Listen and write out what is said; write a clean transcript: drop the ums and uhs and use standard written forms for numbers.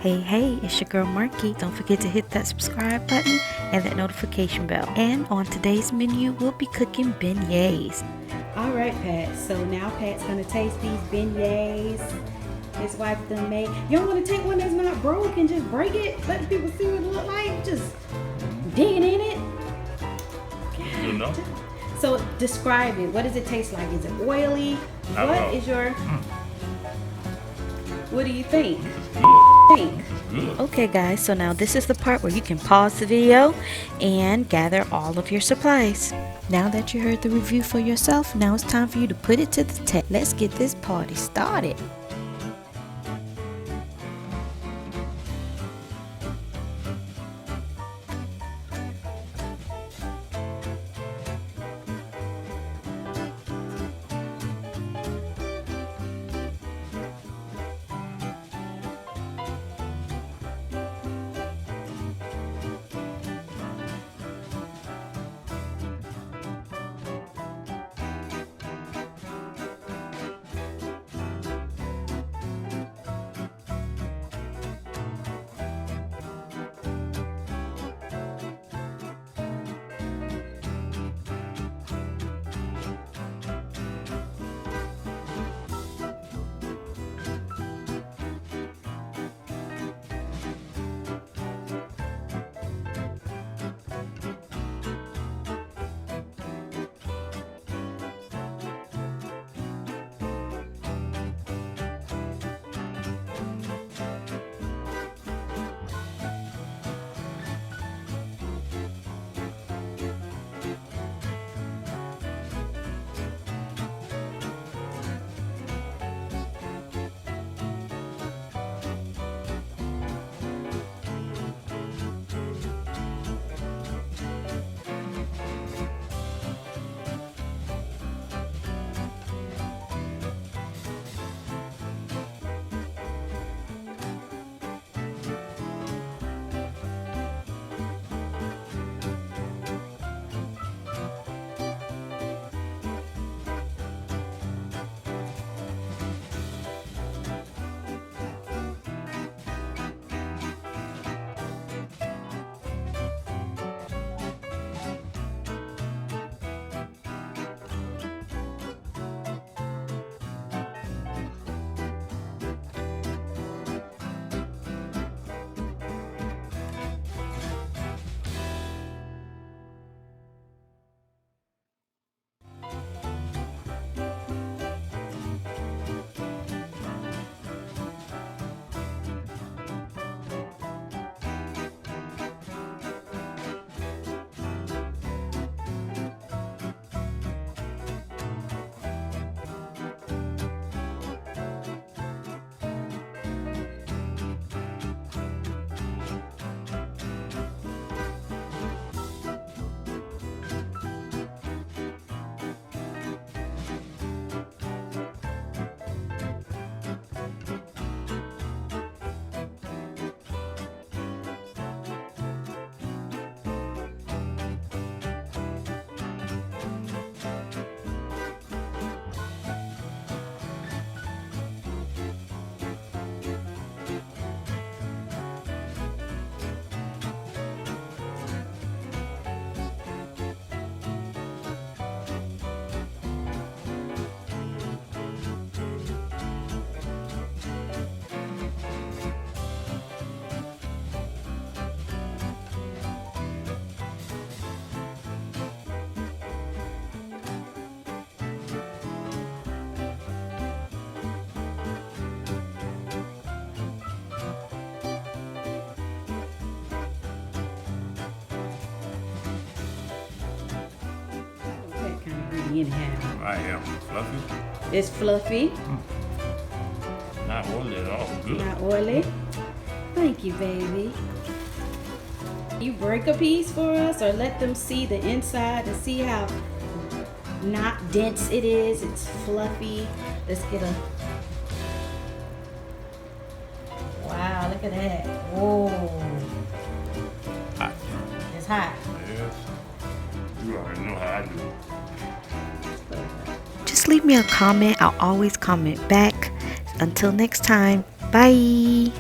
Hey, it's your girl Marky. Don't forget to hit that subscribe button and that notification bell. And on today's menu, we'll be cooking beignets. All right, Pat. So now Pat's gonna taste these beignets his wife done made. You don't want to take one that's not broke and just break it, let people see what it look like, just digging in it. You know? So describe it. What does it taste like? Is it oily? What is your? What do you think? Okay guys, so now this is the part where you can pause the video and gather all of your supplies. Now that you heard the review for yourself, now it's time for you to put it to the test. Let's get this party started. Anyhow. I am fluffy. It's fluffy. Not oily at all. Good. Not oily. Thank you, baby. You break a piece for us or let them see the inside and see how not dense it is. It's fluffy. Let's get a... Wow, look at that. Whoa. Hot. It's hot. Yes. You already know how I do. Just leave me a comment. I'll always comment back. Until next time, bye.